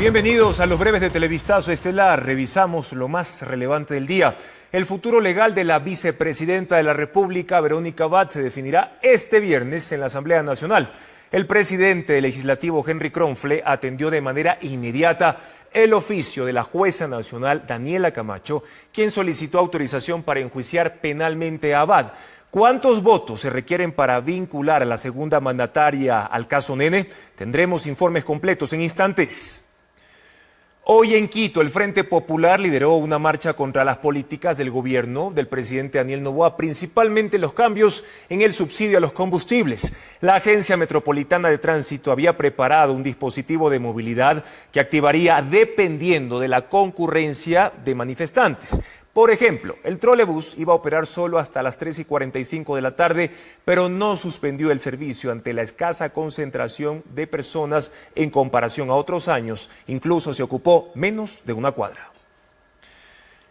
Bienvenidos a los breves de Televistazo Estelar. Revisamos lo más relevante del día. El futuro legal de la vicepresidenta de la República, Verónica Abad, se definirá este viernes en la Asamblea Nacional. El presidente legislativo, Henry Kronfle, atendió de manera inmediata el oficio de la jueza nacional, Daniela Camacho, quien solicitó autorización para enjuiciar penalmente a Abad. ¿Cuántos votos se requieren para vincular a la segunda mandataria al caso Nene? Tendremos informes completos en instantes. Hoy en Quito, el Frente Popular lideró una marcha contra las políticas del gobierno del presidente Daniel Noboa, principalmente los cambios en el subsidio a los combustibles. La Agencia Metropolitana de Tránsito había preparado un dispositivo de movilidad que activaría dependiendo de la concurrencia de manifestantes. Por ejemplo, el trolebús iba a operar solo hasta las 3:45 de la tarde, pero no suspendió el servicio ante la escasa concentración de personas en comparación a otros años. Incluso se ocupó menos de una cuadra.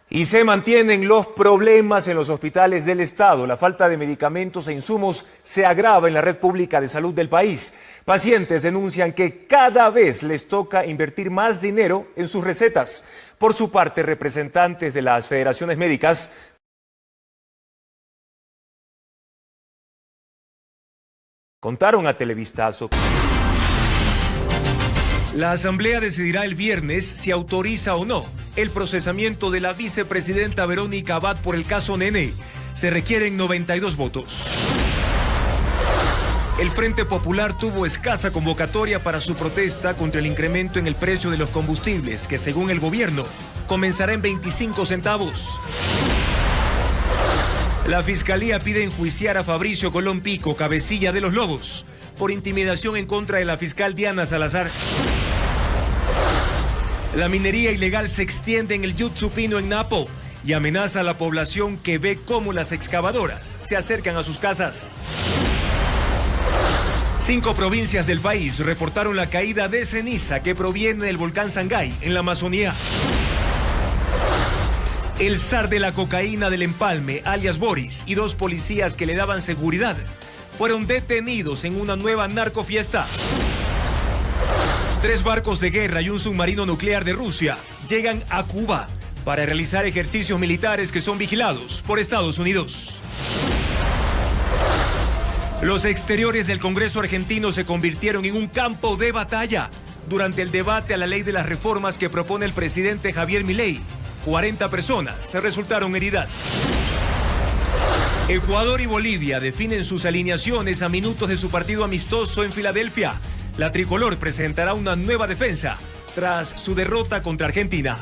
Y se mantienen los problemas en los hospitales del Estado. La falta de medicamentos e insumos se agrava en la red pública de salud del país. Pacientes denuncian que cada vez les toca invertir más dinero en sus recetas. Por su parte, representantes de las federaciones médicas contaron a Televistazo. La Asamblea decidirá el viernes si autoriza o no el procesamiento de la vicepresidenta Verónica Abad por el caso Nene. Se requieren 92 votos. El Frente Popular tuvo escasa convocatoria para su protesta contra el incremento en el precio de los combustibles, que según el gobierno comenzará en 25 centavos. La Fiscalía pide enjuiciar a Fabricio Colón Pico, cabecilla de los Lobos, por intimidación en contra de la fiscal Diana Salazar. La minería ilegal se extiende en el Yutsupino en Napo y amenaza a la población que ve cómo las excavadoras se acercan a sus casas. 5 provincias del país reportaron la caída de ceniza que proviene del volcán Sangay en la Amazonía. El zar de la cocaína del Empalme, alias Boris, y 2 policías que le daban seguridad fueron detenidos en una nueva narcofiesta. 3 barcos de guerra y un submarino nuclear de Rusia llegan a Cuba para realizar ejercicios militares que son vigilados por Estados Unidos. Los exteriores del Congreso argentino se convirtieron en un campo de batalla durante el debate a la ley de las reformas que propone el presidente Javier Milei. 40 personas resultaron heridas. Ecuador y Bolivia definen sus alineaciones a minutos de su partido amistoso en Filadelfia. La tricolor presentará una nueva defensa tras su derrota contra Argentina.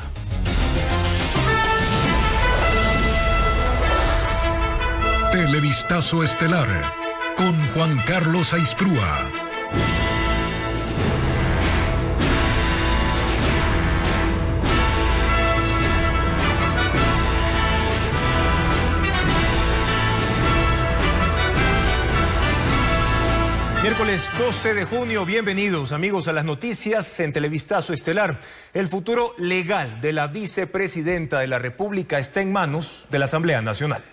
Televistazo Estelar con Juan Carlos Aisprúa. Miércoles 12 de junio, bienvenidos amigos a las noticias en Televistazo Estelar. El futuro legal de la vicepresidenta de la República está en manos de la Asamblea Nacional.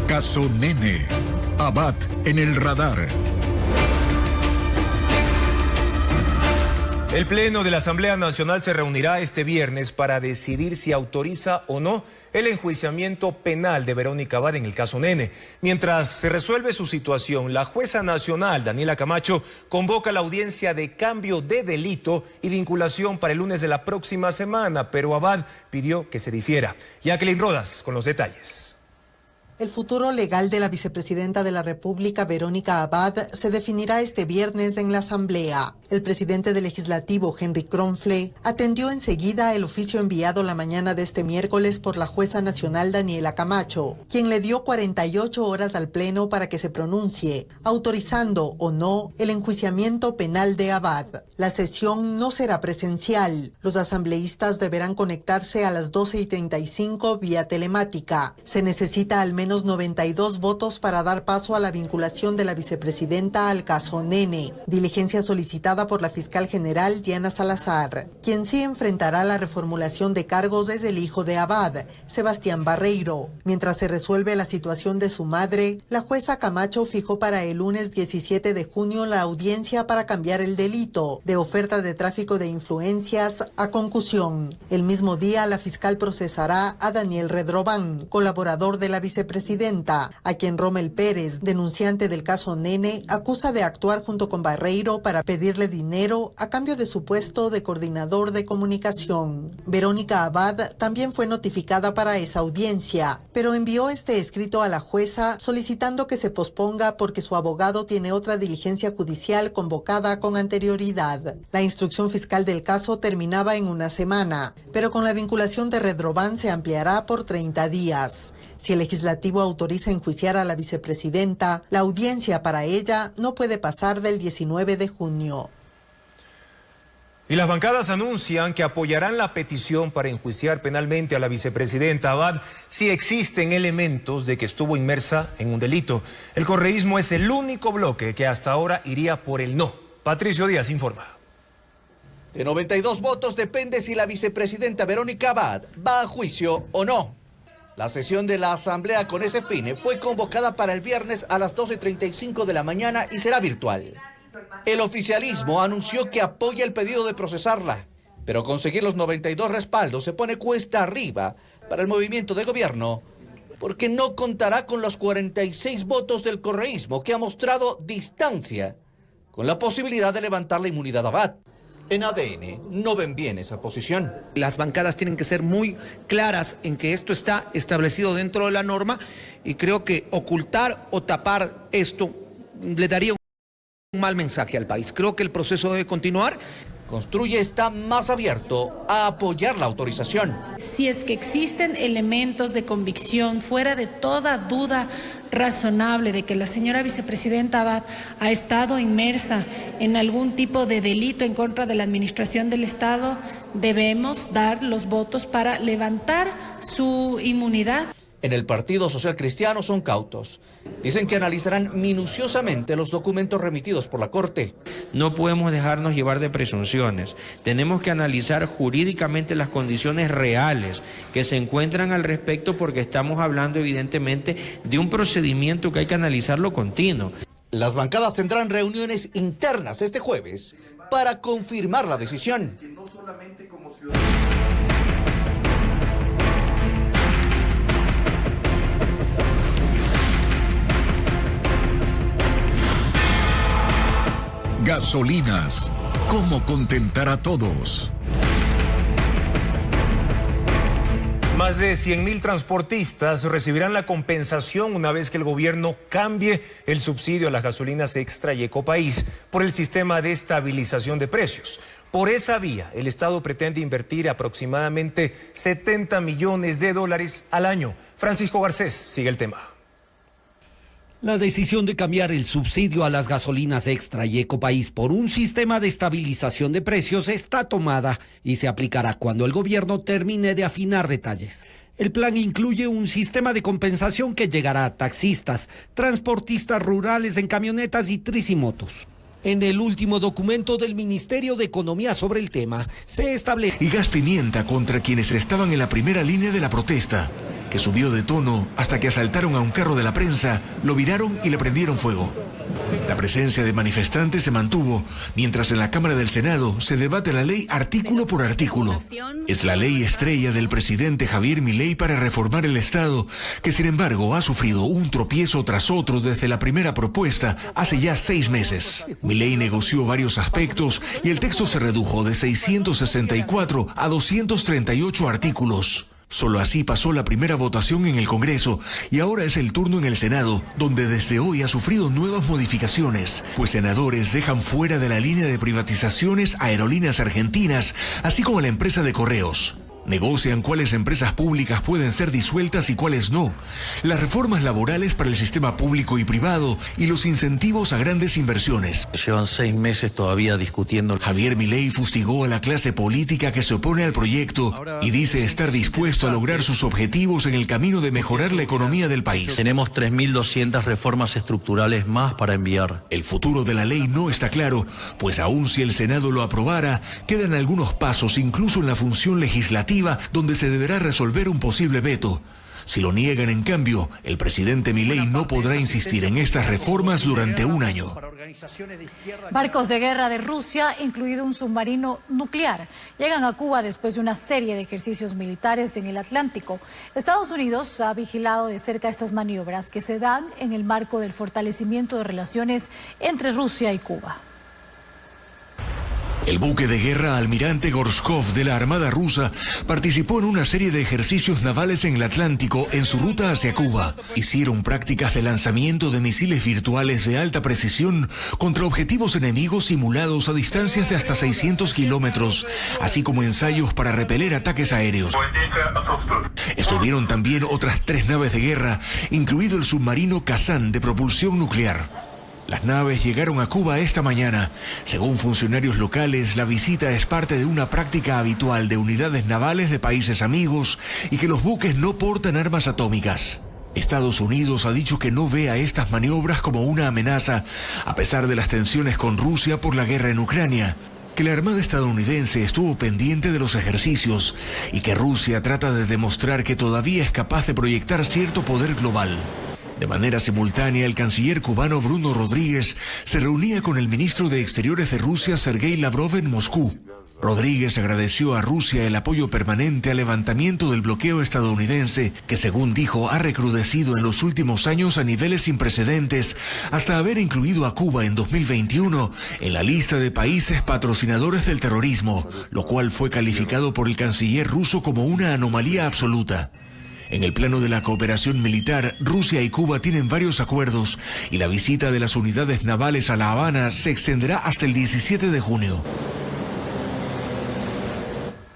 Caso Nene. Abad en el radar. El Pleno de la Asamblea Nacional se reunirá este viernes para decidir si autoriza o no el enjuiciamiento penal de Verónica Abad en el caso Nene. Mientras se resuelve su situación, la jueza nacional, Daniela Camacho, convoca la audiencia de cambio de delito y vinculación para el lunes de la próxima semana, pero Abad pidió que se difiera. Jacqueline Rodas con los detalles. El futuro legal de la vicepresidenta de la República, Verónica Abad, se definirá este viernes en la Asamblea. El presidente del Legislativo, Henry Kronfle, atendió enseguida el oficio enviado la mañana de este miércoles por la jueza nacional Daniela Camacho, quien le dio 48 horas al Pleno para que se pronuncie, autorizando o no el enjuiciamiento penal de Abad. La sesión no será presencial. Los asambleístas deberán conectarse a las 12:35 vía telemática. Se necesita al menos menos 92 votos para dar paso a la vinculación de la vicepresidenta al caso Nene, diligencia solicitada por la fiscal general Diana Salazar. Quien sí enfrentará la reformulación de cargos es el hijo de Abad, Sebastián Barreiro. Mientras se resuelve la situación de su madre, la jueza Camacho fijó para el lunes 17 de junio la audiencia para cambiar el delito de oferta de tráfico de influencias a concusión. El mismo día, la fiscal procesará a Daniel Redrobán, colaborador de la vicepresidenta, a quien Rommel Pérez, denunciante del caso Nene, acusa de actuar junto con Barreiro para pedirle dinero a cambio de su puesto de coordinador de comunicación. Verónica Abad también fue notificada para esa audiencia, pero envió este escrito a la jueza solicitando que se posponga porque su abogado tiene otra diligencia judicial convocada con anterioridad. La instrucción fiscal del caso terminaba en una semana, pero con la vinculación de Redrobán se ampliará por 30 días. Si el legislativo autoriza enjuiciar a la vicepresidenta, la audiencia para ella no puede pasar del 19 de junio. Y las bancadas anuncian que apoyarán la petición para enjuiciar penalmente a la vicepresidenta Abad si existen elementos de que estuvo inmersa en un delito. El correísmo es el único bloque que hasta ahora iría por el no. Patricio Díaz informa. De 92 votos depende si la vicepresidenta Verónica Abad va a juicio o no. La sesión de la Asamblea con ese fin fue convocada para el viernes a las 12:35 de la mañana y será virtual. El oficialismo anunció que apoya el pedido de procesarla, pero conseguir los 92 respaldos se pone cuesta arriba para el movimiento de gobierno, porque no contará con los 46 votos del correísmo que ha mostrado distancia con la posibilidad de levantar la inmunidad a Abad. En ADN no ven bien esa posición. Las bancadas tienen que ser muy claras en que esto está establecido dentro de la norma y creo que ocultar o tapar esto le daría un mal mensaje al país. Creo que el proceso debe continuar. Construye está más abierto a apoyar la autorización. Si es que existen elementos de convicción fuera de toda duda razonable de que la señora vicepresidenta Abad ha estado inmersa en algún tipo de delito en contra de la administración del Estado, debemos dar los votos para levantar su inmunidad. En el Partido Social Cristiano son cautos. Dicen que analizarán minuciosamente los documentos remitidos por la Corte. No podemos dejarnos llevar de presunciones. Tenemos que analizar jurídicamente las condiciones reales que se encuentran al respecto porque estamos hablando evidentemente de un procedimiento que hay que analizarlo continuo. Las bancadas tendrán reuniones internas este jueves para confirmar la decisión. Gasolinas. ¿Cómo contentar a todos? Más de 100.000 transportistas recibirán la compensación una vez que el gobierno cambie el subsidio a las gasolinas extra y Ecopaís por el sistema de estabilización de precios. Por esa vía, el Estado pretende invertir aproximadamente $70 millones al año. Francisco Garcés sigue el tema. La decisión de cambiar el subsidio a las gasolinas extra y Ecopaís por un sistema de estabilización de precios está tomada y se aplicará cuando el gobierno termine de afinar detalles. El plan incluye un sistema de compensación que llegará a taxistas, transportistas rurales en camionetas y tricimotos. En el último documento del Ministerio de Economía sobre el tema, se establece... Y gas pimienta contra quienes estaban en la primera línea de la protesta, que subió de tono hasta que asaltaron a un carro de la prensa, lo viraron y le prendieron fuego. La presencia de manifestantes se mantuvo, mientras en la Cámara del Senado se debate la ley artículo por artículo. Es la ley estrella del presidente Javier Milei para reformar el Estado, que sin embargo ha sufrido un tropiezo tras otro desde la primera propuesta hace ya 6 meses. Milei negoció varios aspectos y el texto se redujo de 664 a 238 artículos. Solo así pasó la primera votación en el Congreso y ahora es el turno en el Senado, donde desde hoy ha sufrido nuevas modificaciones, pues senadores dejan fuera de la línea de privatizaciones a Aerolíneas Argentinas, así como la empresa de correos. Negocian cuáles empresas públicas pueden ser disueltas y cuáles no, las reformas laborales para el sistema público y privado y los incentivos a grandes inversiones. Llevan 6 meses todavía discutiendo. Javier Milei fustigó a la clase política que se opone al proyecto y dice estar dispuesto a lograr sus objetivos en el camino de mejorar la economía del país. Tenemos 3.200 reformas estructurales más para enviar. El futuro de la ley no está claro, pues aun si el Senado lo aprobara, quedan algunos pasos, incluso en la función legislativa, donde se deberá resolver un posible veto. Si lo niegan, en cambio, el presidente Milei no podrá insistir en estas reformas durante un año. Barcos de guerra de Rusia, incluido un submarino nuclear, llegan a Cuba después de una serie de ejercicios militares en el Atlántico. Estados Unidos ha vigilado de cerca estas maniobras que se dan en el marco del fortalecimiento de relaciones entre Rusia y Cuba. El buque de guerra Almirante Gorshkov de la Armada rusa participó en una serie de ejercicios navales en el Atlántico en su ruta hacia Cuba. Hicieron prácticas de lanzamiento de misiles virtuales de alta precisión contra objetivos enemigos simulados a distancias de hasta 600 kilómetros, así como ensayos para repeler ataques aéreos. Estuvieron también otras 3 naves de guerra, incluido el submarino Kazán de propulsión nuclear. Las naves llegaron a Cuba esta mañana. Según funcionarios locales, la visita es parte de una práctica habitual de unidades navales de países amigos y que los buques no portan armas atómicas. Estados Unidos ha dicho que no ve a estas maniobras como una amenaza, a pesar de las tensiones con Rusia por la guerra en Ucrania, que la Armada estadounidense estuvo pendiente de los ejercicios y que Rusia trata de demostrar que todavía es capaz de proyectar cierto poder global. De manera simultánea, el canciller cubano Bruno Rodríguez se reunía con el ministro de Exteriores de Rusia, Sergei Lavrov, en Moscú. Rodríguez agradeció a Rusia el apoyo permanente al levantamiento del bloqueo estadounidense, que según dijo ha recrudecido en los últimos años a niveles sin precedentes, hasta haber incluido a Cuba en 2021 en la lista de países patrocinadores del terrorismo, lo cual fue calificado por el canciller ruso como una anomalía absoluta. En el plano de la cooperación militar, Rusia y Cuba tienen varios acuerdos y la visita de las unidades navales a La Habana se extenderá hasta el 17 de junio.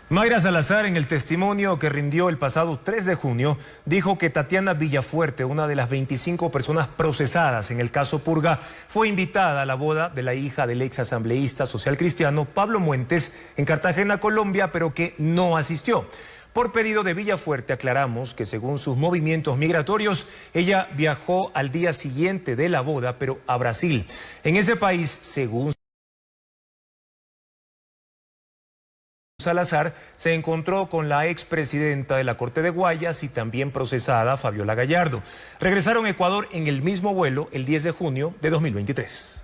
Mayra Salazar, en el testimonio que rindió el pasado 3 de junio, dijo que Tatiana Villafuerte, una de las 25 personas procesadas en el caso Purga, fue invitada a la boda de la hija del ex asambleísta social cristiano Pablo Muentes en Cartagena, Colombia, pero que no asistió. Por pedido de Villafuerte, aclaramos que según sus movimientos migratorios, ella viajó al día siguiente de la boda, pero a Brasil. En ese país, según Salazar, se encontró con la expresidenta de la Corte de Guayas y también procesada, Fabiola Gallardo. Regresaron a Ecuador en el mismo vuelo el 10 de junio de 2023.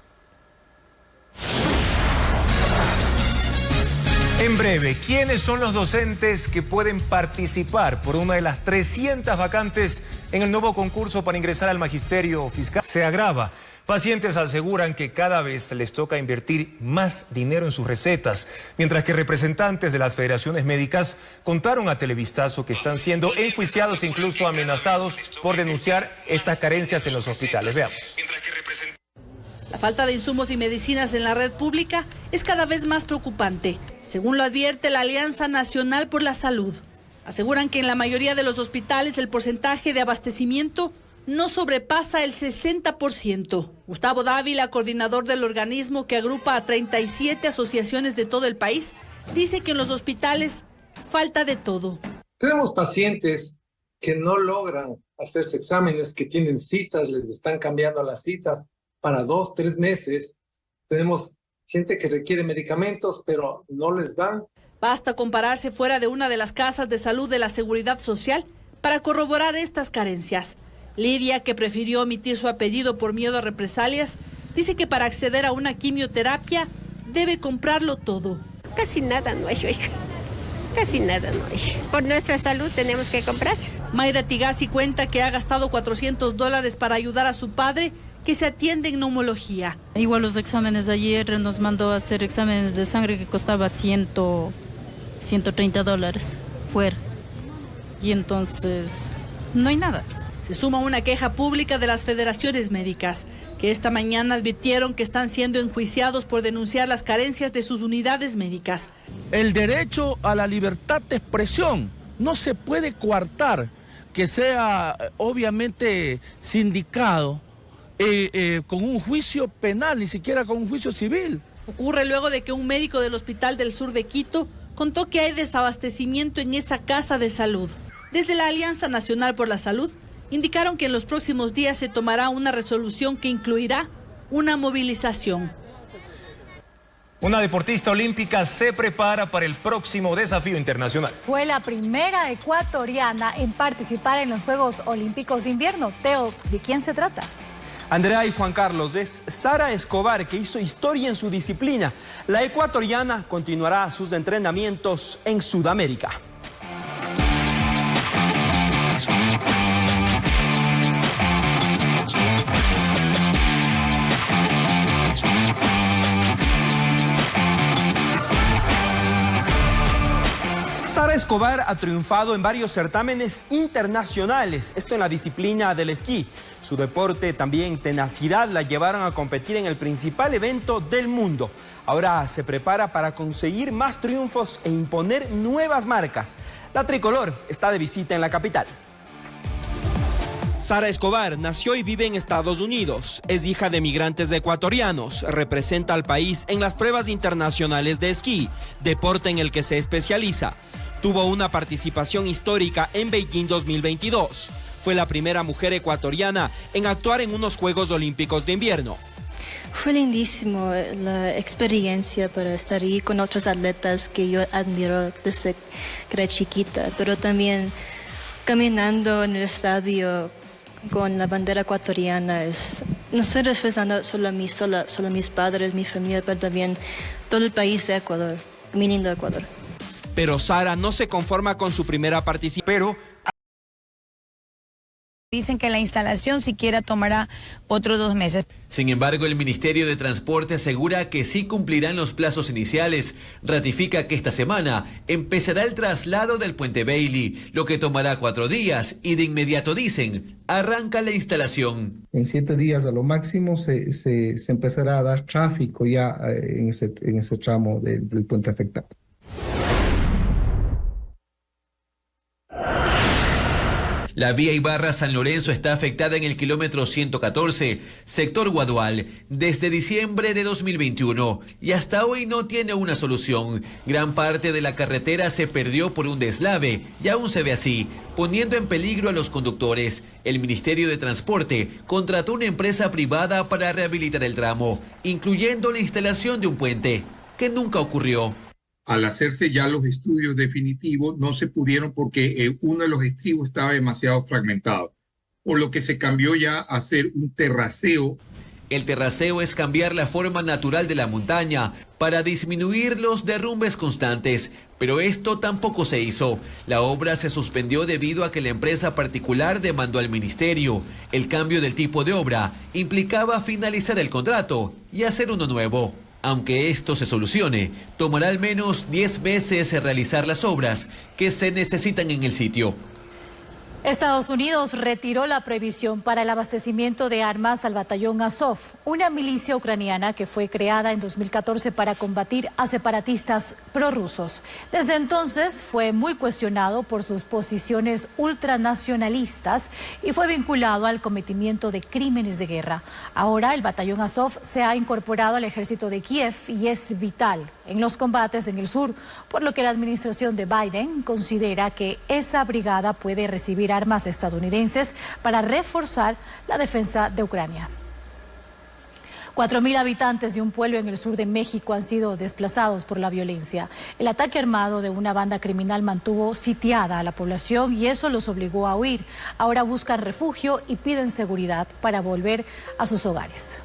En breve, ¿quiénes son los docentes que pueden participar por una de las 300 vacantes en el nuevo concurso para ingresar al magisterio fiscal? Se agrava. Pacientes aseguran que cada vez les toca invertir más dinero en sus recetas, mientras que representantes de las federaciones médicas contaron a Televistazo que están siendo enjuiciados e incluso amenazados por denunciar estas carencias en los hospitales. Veamos. La falta de insumos y medicinas en la red pública es cada vez más preocupante, según lo advierte la Alianza Nacional por la Salud. Aseguran que en la mayoría de los hospitales el porcentaje de abastecimiento no sobrepasa el 60%. Gustavo Dávila, coordinador del organismo que agrupa a 37 asociaciones de todo el país, dice que en los hospitales falta de todo. Tenemos pacientes que no logran hacerse exámenes, que tienen citas, les están cambiando las citas para 2, 3 meses. Tenemos gente que requiere medicamentos, pero no les dan. Basta compararse fuera de una de las casas de salud de la Seguridad Social para corroborar estas carencias. Lidia, que prefirió omitir su apellido por miedo a represalias, dice que para acceder a una quimioterapia debe comprarlo todo. Casi nada no hay, casi nada no hay. Por nuestra salud tenemos que comprar. Mayra Tigasi cuenta que ha gastado $400 para ayudar a su padre, que se atiende en neumología. Igual los exámenes de ayer nos mandó a hacer exámenes de sangre que costaba $130 fuera. Y entonces no hay nada. Se suma una queja pública de las federaciones médicas, que esta mañana advirtieron que están siendo enjuiciados por denunciar las carencias de sus unidades médicas. El derecho a la libertad de expresión no se puede coartar, que sea obviamente sindicado con un juicio penal, ni siquiera con un juicio civil. Ocurre luego de que un médico del Hospital del Sur de Quito contó que hay desabastecimiento en esa casa de salud. Desde la Alianza Nacional por la Salud indicaron que en los próximos días se tomará una resolución que incluirá una movilización. Una deportista olímpica se prepara para el próximo desafío internacional. Fue la primera ecuatoriana en participar en los Juegos Olímpicos de Invierno. Teo, ¿de quién se trata? Andrea y Juan Carlos, es Sara Escobar, que hizo historia en su disciplina. La ecuatoriana continuará sus entrenamientos en Sudamérica. Sara Escobar ha triunfado en varios certámenes internacionales, esto en la disciplina del esquí. Su deporte, también tenacidad, la llevaron a competir en el principal evento del mundo. Ahora se prepara para conseguir más triunfos e imponer nuevas marcas. La tricolor está de visita en la capital. Sara Escobar nació y vive en Estados Unidos. Es hija de migrantes ecuatorianos. Representa al país en las pruebas internacionales de esquí, deporte en el que se especializa. Tuvo una participación histórica en Beijing 2022. Fue la primera mujer ecuatoriana en actuar en unos Juegos Olímpicos de Invierno. Fue lindísimo la experiencia para estar ahí con otros atletas que yo admiro desde que era chiquita, pero también caminando en el estadio con la bandera ecuatoriana. No estoy representando solo a mí, solo a mis padres, mi familia, pero también todo el país de Ecuador, mi lindo Ecuador. Pero Sara no se conforma con su primera participación. Dicen que la instalación siquiera tomará otros 2 meses. Sin embargo, el Ministerio de Transporte asegura que sí cumplirán los plazos iniciales. Ratifica que esta semana empezará el traslado del puente Bailey, lo que tomará 4 días y de inmediato, dicen, arranca la instalación. En 7 días a lo máximo se empezará a dar tráfico ya en ese tramo del puente afectado. La vía Ibarra-San Lorenzo está afectada en el kilómetro 114, sector Guadual, desde diciembre de 2021 y hasta hoy no tiene una solución. Gran parte de la carretera se perdió por un deslave y aún se ve así, poniendo en peligro a los conductores. El Ministerio de Transporte contrató una empresa privada para rehabilitar el tramo, incluyendo la instalación de un puente, que nunca ocurrió. Al hacerse ya los estudios definitivos, no se pudieron porque uno de los estribos estaba demasiado fragmentado, por lo que se cambió ya a hacer un terraceo. El terraceo es cambiar la forma natural de la montaña para disminuir los derrumbes constantes, pero esto tampoco se hizo. La obra se suspendió debido a que la empresa particular demandó al ministerio. El cambio del tipo de obra implicaba finalizar el contrato y hacer uno nuevo. Aunque esto se solucione, tomará al menos 10 meses realizar las obras que se necesitan en el sitio. Estados Unidos retiró la prohibición para el abastecimiento de armas al batallón Azov, una milicia ucraniana que fue creada en 2014 para combatir a separatistas prorrusos. Desde entonces fue muy cuestionado por sus posiciones ultranacionalistas y fue vinculado al cometimiento de crímenes de guerra. Ahora el batallón Azov se ha incorporado al ejército de Kiev y es vital en los combates en el sur, por lo que la administración de Biden considera que esa brigada puede recibir armas estadounidenses para reforzar la defensa de Ucrania. 4.000 habitantes de un pueblo en el sur de México han sido desplazados por la violencia. El ataque armado de una banda criminal mantuvo sitiada a la población y eso los obligó a huir. Ahora buscan refugio y piden seguridad para volver a sus hogares.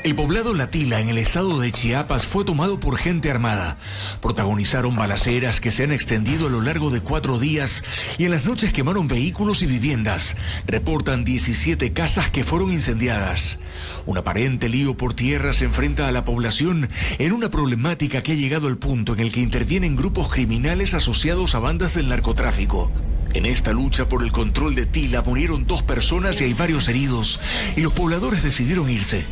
El poblado La Tila, en el estado de Chiapas, fue tomado por gente armada. Protagonizaron balaceras que se han extendido a lo largo de 4 días y en las noches quemaron vehículos y viviendas. Reportan 17 casas que fueron incendiadas. Un aparente lío por tierra se enfrenta a la población en una problemática que ha llegado al punto en el que intervienen grupos criminales asociados a bandas del narcotráfico. En esta lucha por el control de Tila murieron 2 personas y hay varios heridos, y los pobladores decidieron irse.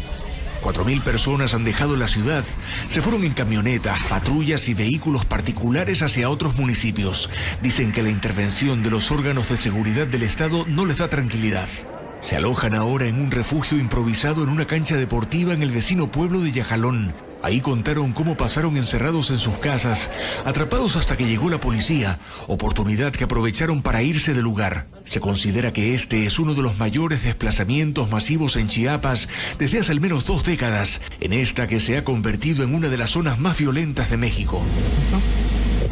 4.000 personas han dejado la ciudad, se fueron en camionetas, patrullas y vehículos particulares hacia otros municipios. Dicen que la intervención de los órganos de seguridad del Estado no les da tranquilidad. Se alojan ahora en un refugio improvisado en una cancha deportiva en el vecino pueblo de Yajalón. Ahí contaron cómo pasaron encerrados en sus casas, atrapados hasta que llegó la policía, oportunidad que aprovecharon para irse del lugar. Se considera que este es uno de los mayores desplazamientos masivos en Chiapas desde hace al menos 2 décadas, en esta que se ha convertido en una de las zonas más violentas de México.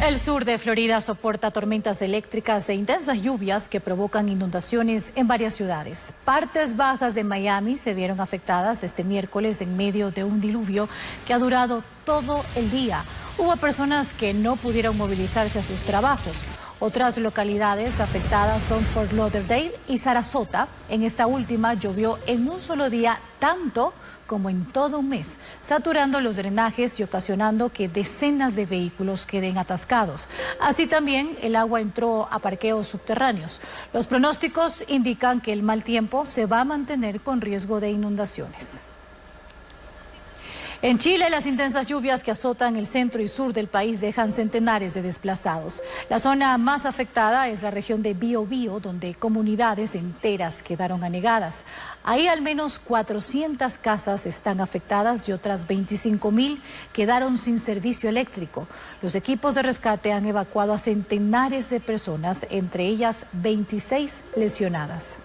El sur de Florida soporta tormentas eléctricas e intensas lluvias que provocan inundaciones en varias ciudades. Partes bajas de Miami se vieron afectadas este miércoles en medio de un diluvio que ha durado todo el día. Hubo personas que no pudieron movilizarse a sus trabajos. Otras localidades afectadas son Fort Lauderdale y Sarasota. En esta última llovió en un solo día tanto como en todo un mes, saturando los drenajes y ocasionando que decenas de vehículos queden atascados. Así también el agua entró a parqueos subterráneos. Los pronósticos indican que el mal tiempo se va a mantener con riesgo de inundaciones. En Chile, las intensas lluvias que azotan el centro y sur del país dejan centenares de desplazados. La zona más afectada es la región de Biobío, donde comunidades enteras quedaron anegadas. Ahí al menos 400 casas están afectadas y otras 25.000 quedaron sin servicio eléctrico. Los equipos de rescate han evacuado a centenares de personas, entre ellas 26 lesionadas.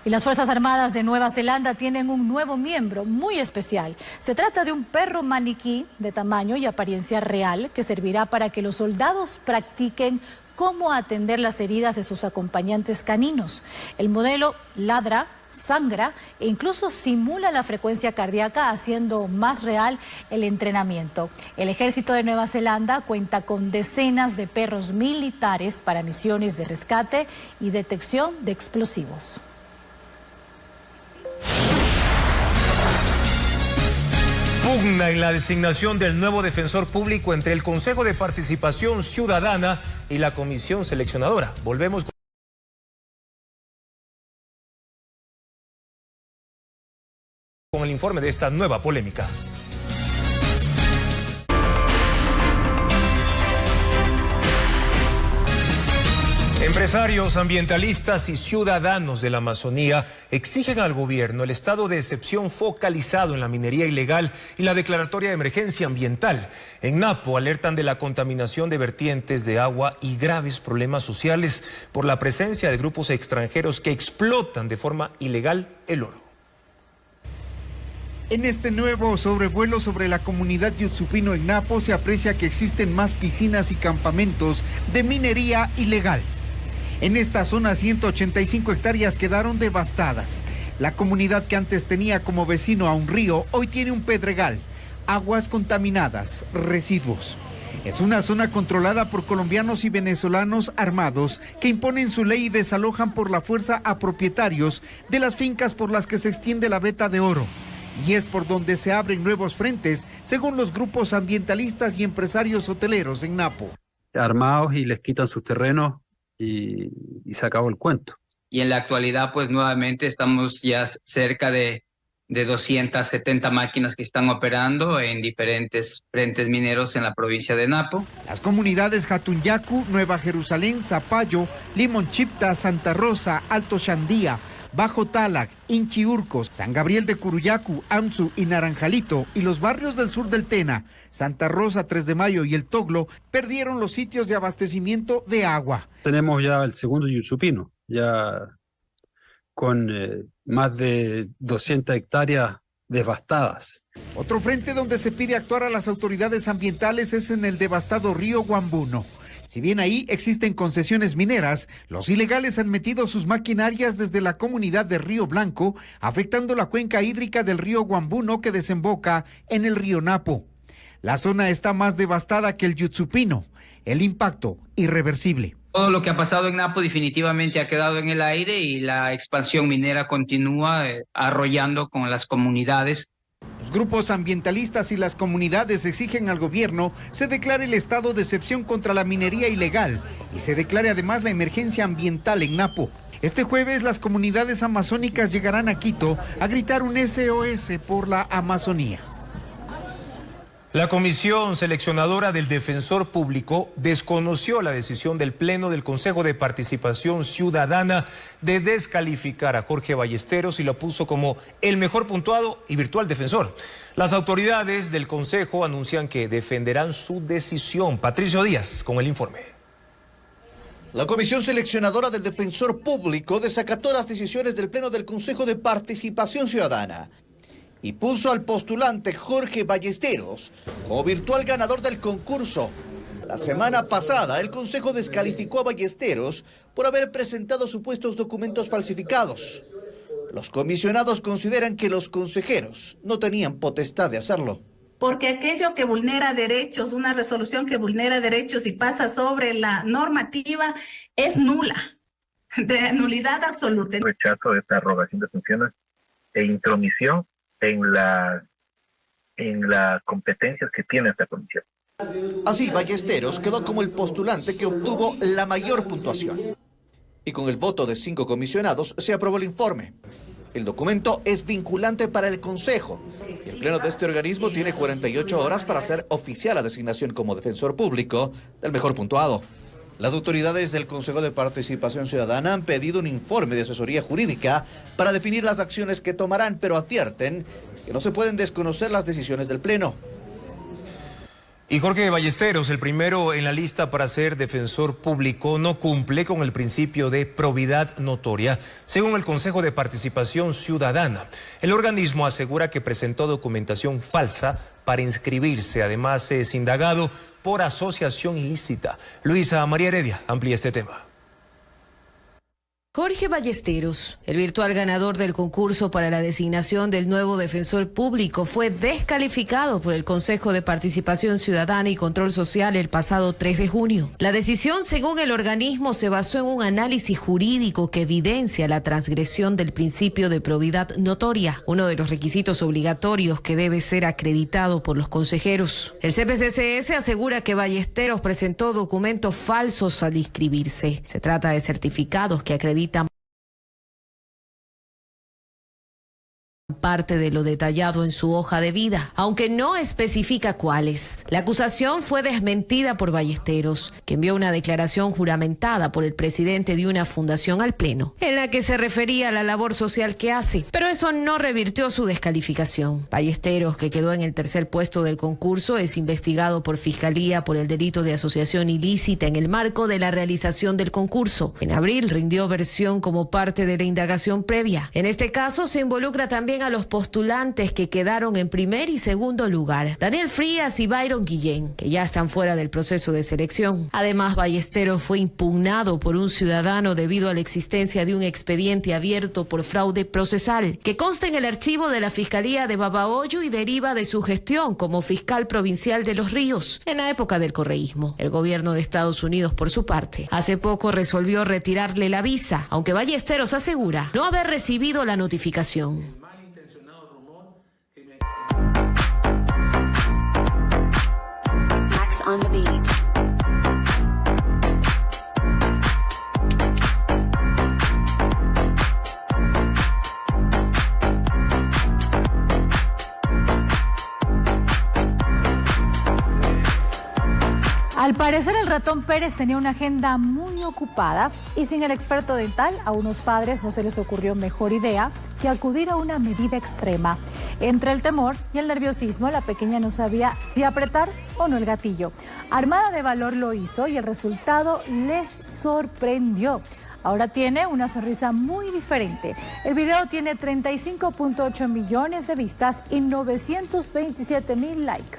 Y las Fuerzas Armadas de Nueva Zelanda tienen un nuevo miembro muy especial. Se trata de un perro maniquí de tamaño y apariencia real que servirá para que los soldados practiquen cómo atender las heridas de sus acompañantes caninos. El modelo ladra, sangra e incluso simula la frecuencia cardíaca, haciendo más real el entrenamiento. El Ejército de Nueva Zelanda cuenta con decenas de perros militares para misiones de rescate y detección de explosivos. Pugna en la designación del nuevo defensor público entre el Consejo de Participación Ciudadana y la Comisión Seleccionadora. Volvemos con el informe de esta nueva polémica. Empresarios, ambientalistas y ciudadanos de la Amazonía exigen al gobierno el estado de excepción focalizado en la minería ilegal y la declaratoria de emergencia ambiental. En Napo alertan de la contaminación de vertientes de agua y graves problemas sociales por la presencia de grupos extranjeros que explotan de forma ilegal el oro. En este nuevo sobrevuelo sobre la comunidad Yutsupino en Napo se aprecia que existen más piscinas y campamentos de minería ilegal. En esta zona 185 hectáreas quedaron devastadas. La comunidad que antes tenía como vecino a un río hoy tiene un pedregal, aguas contaminadas, residuos. Es una zona controlada por colombianos y venezolanos armados que imponen su ley y desalojan por la fuerza a propietarios de las fincas por las que se extiende la veta de oro. Y es por donde se abren nuevos frentes, según los grupos ambientalistas y empresarios hoteleros en Napo. Armados y les quitan sus terrenos y se acabó el cuento. Y en la actualidad, pues nuevamente estamos ya cerca de 270 máquinas que están operando en diferentes frentes mineros en la provincia de Napo. Las comunidades Jatunyacu, Nueva Jerusalén, Zapallo, Limonchipta, Santa Rosa, Alto Chandía, Bajo Talac, Inchiurcos, San Gabriel de Curuyacu, Amsu y Naranjalito y los barrios del sur del Tena, Santa Rosa, 3 de Mayo y El Toglo perdieron los sitios de abastecimiento de agua. Tenemos ya el segundo Yutsupino, ya con más de 200 hectáreas devastadas. Otro frente donde se pide actuar a las autoridades ambientales es en el devastado río Guambuno. Si bien ahí existen concesiones mineras, los ilegales han metido sus maquinarias desde la comunidad de Río Blanco, afectando la cuenca hídrica del río Guambuno que desemboca en el río Napo. La zona está más devastada que el Yutsupino. El impacto irreversible. Todo lo que ha pasado en Napo definitivamente ha quedado en el aire y la expansión minera continúa arrollando con las comunidades. Los grupos ambientalistas y las comunidades exigen al gobierno se declare el estado de excepción contra la minería ilegal y se declare además la emergencia ambiental en Napo. Este jueves las comunidades amazónicas llegarán a Quito a gritar un SOS por la Amazonía. La comisión seleccionadora del Defensor Público desconoció la decisión del Pleno del Consejo de Participación Ciudadana de descalificar a Jorge Ballesteros y lo puso como el mejor puntuado y virtual defensor. Las autoridades del Consejo anuncian que defenderán su decisión. Patricio Díaz con el informe. La comisión seleccionadora del Defensor Público desacató las decisiones del Pleno del Consejo de Participación Ciudadana y puso al postulante Jorge Ballesteros como virtual ganador del concurso. La semana pasada, el Consejo descalificó a Ballesteros por haber presentado supuestos documentos falsificados. Los comisionados consideran que los consejeros no tenían potestad de hacerlo. Porque aquello que vulnera derechos, una resolución que vulnera derechos y pasa sobre la normativa, es nula, de nulidad absoluta. Rechazo de esta arrogación de funciones e intromisión en las competencias que tiene esta comisión. Así, Ballesteros quedó como el postulante que obtuvo la mayor puntuación. Y con el voto de 5 comisionados se aprobó el informe. El documento es vinculante para el Consejo. El Pleno de este organismo tiene 48 horas para hacer oficial la designación como defensor público del mejor puntuado. Las autoridades del Consejo de Participación Ciudadana han pedido un informe de asesoría jurídica para definir las acciones que tomarán, pero advierten que no se pueden desconocer las decisiones del Pleno. Y Jorge Ballesteros, el primero en la lista para ser defensor público, no cumple con el principio de probidad notoria, según el Consejo de Participación Ciudadana. El organismo asegura que presentó documentación falsa para inscribirse. Además, es indagado por asociación ilícita. Luisa María Heredia amplía este tema. Jorge Ballesteros, el virtual ganador del concurso para la designación del nuevo defensor público, fue descalificado por el Consejo de Participación Ciudadana y Control Social el pasado 3 de junio. La decisión, según el organismo, se basó en un análisis jurídico que evidencia la transgresión del principio de probidad notoria, uno de los requisitos obligatorios que debe ser acreditado por los consejeros. El CPCCS asegura que Ballesteros presentó documentos falsos al inscribirse. Se trata de certificados que acreditan parte de lo detallado en su hoja de vida, aunque no especifica cuáles. La acusación fue desmentida por Ballesteros, que envió una declaración juramentada por el presidente de una fundación al Pleno, en la que se refería a la labor social que hace, pero eso no revirtió su descalificación. Ballesteros, que quedó en el tercer puesto del concurso, es investigado por Fiscalía por el delito de asociación ilícita en el marco de la realización del concurso. En abril rindió versión como parte de la indagación previa. En este caso se involucra también a los postulantes que quedaron en primer y segundo lugar, Daniel Frías y Byron Guillén, que ya están fuera del proceso de selección. Además, Ballesteros fue impugnado por un ciudadano debido a la existencia de un expediente abierto por fraude procesal, que consta en el archivo de la Fiscalía de Babahoyo y deriva de su gestión como fiscal provincial de Los Ríos, en la época del correísmo. El gobierno de Estados Unidos, por su parte, hace poco resolvió retirarle la visa, aunque Ballesteros asegura no haber recibido la notificación. On the beat. Al parecer, el ratón Pérez tenía una agenda muy ocupada y sin el experto dental, a unos padres no se les ocurrió mejor idea que acudir a una medida extrema. Entre el temor y el nerviosismo, la pequeña no sabía si apretar o no el gatillo. Armada de valor lo hizo y el resultado les sorprendió. Ahora tiene una sonrisa muy diferente. El video tiene 35.8 millones de vistas y 927,000 likes.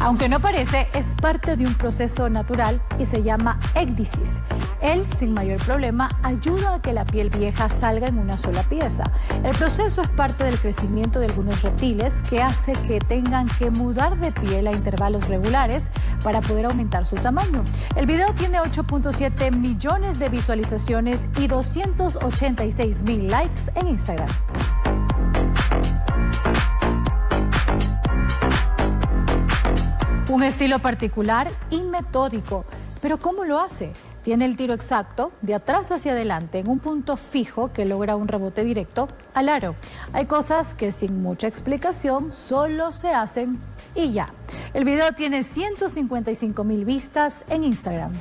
Aunque no parece, es parte de un proceso natural y se llama ecdysis. Él, sin mayor problema, ayuda a que la piel vieja salga en una sola pieza. El proceso es parte del crecimiento de algunos reptiles que hace que tengan que mudar de piel a intervalos regulares para poder aumentar su tamaño. El video tiene 8.7 millones de visualizaciones y 286,000 likes en Instagram. Un estilo particular y metódico. ¿Pero cómo lo hace? Tiene el tiro exacto, de atrás hacia adelante, en un punto fijo que logra un rebote directo al aro. Hay cosas que sin mucha explicación solo se hacen y ya. El video tiene 155,000 vistas en Instagram.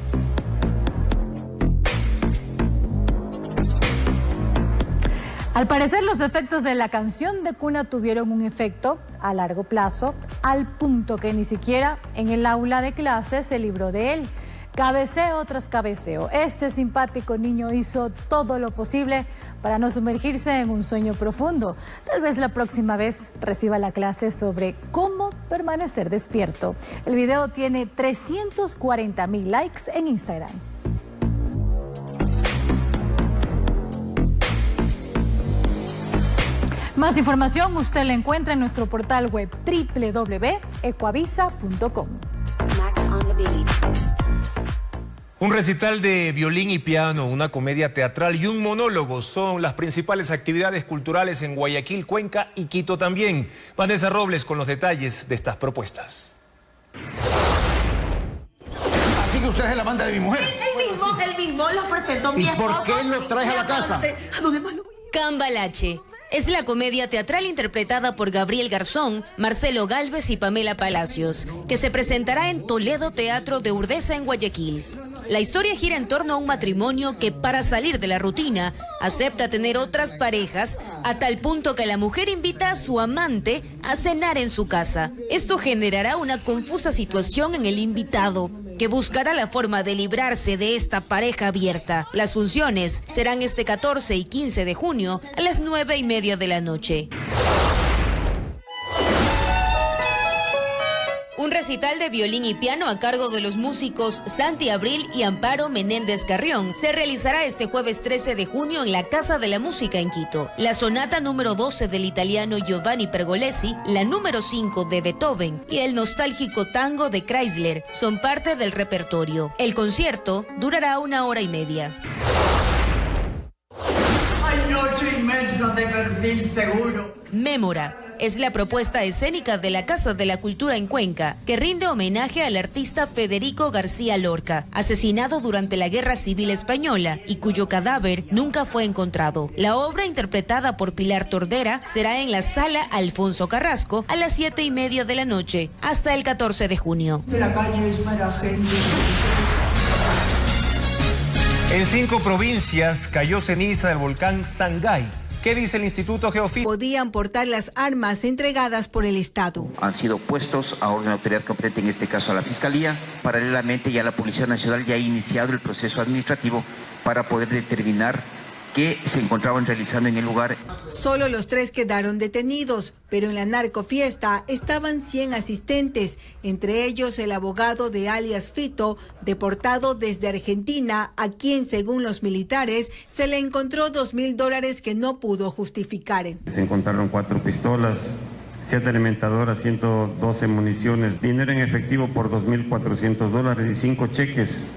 Al parecer, los efectos de la canción de cuna tuvieron un efecto a largo plazo, al punto que ni siquiera en el aula de clase se libró de él. Cabeceo tras cabeceo, este simpático niño hizo todo lo posible para no sumergirse en un sueño profundo. Tal vez la próxima vez reciba la clase sobre cómo permanecer despierto. El video tiene 340,000 likes en Instagram. Más información usted la encuentra en nuestro portal web www.ecuavisa.com. Un recital de violín y piano, una comedia teatral y un monólogo son las principales actividades culturales en Guayaquil, Cuenca y Quito también. Vanessa Robles con los detalles de estas propuestas. Así que usted es la banda de mi mujer. El mismo lo presentó mi esposo. ¿Y por qué lo traes a la casa? ¿A dónde más lo voy? Cambalache. Es la comedia teatral interpretada por Gabriel Garzón, Marcelo Gálvez y Pamela Palacios, que se presentará en Toledo Teatro de Urdesa en Guayaquil. La historia gira en torno a un matrimonio que, para salir de la rutina, acepta tener otras parejas a tal punto que la mujer invita a su amante a cenar en su casa. Esto generará una confusa situación en el invitado, que buscará la forma de librarse de esta pareja abierta. Las funciones serán este 14 y 15 de junio a las 9:30 de la noche. Un recital de violín y piano a cargo de los músicos Santi Abril y Amparo Menéndez Carrión se realizará este jueves 13 de junio en la Casa de la Música en Quito. La sonata número 12 del italiano Giovanni Pergolesi, la número 5 de Beethoven y el nostálgico tango de Chrysler son parte del repertorio. El concierto durará 1h30. Hay noche inmensa de perfil seguro. Mémora es la propuesta escénica de la Casa de la Cultura en Cuenca, que rinde homenaje al artista Federico García Lorca, asesinado durante la Guerra Civil Española y cuyo cadáver nunca fue encontrado. La obra, interpretada por Pilar Tordera, será en la Sala Alfonso Carrasco a las 7:30 de la noche, hasta el 14 de junio. La calle es para gente. En 5 provincias cayó ceniza del volcán Sangay. ¿Qué dice el Instituto Geofísico? Podían portar las armas entregadas por el Estado. Han sido puestos a orden de autoridad competente, en este caso a la Fiscalía. Paralelamente ya la Policía Nacional ya ha iniciado el proceso administrativo para poder determinar qué se encontraban realizando en el lugar. Solo los 3 quedaron detenidos, pero en la narcofiesta estaban 100 asistentes, entre ellos el abogado de alias Fito, deportado desde Argentina, a quien, según los militares, se le encontró $2,000 que no pudo justificar. Se encontraron 4 pistolas, 7 alimentadoras, 112 municiones, dinero en efectivo por $2,400 y 5 cheques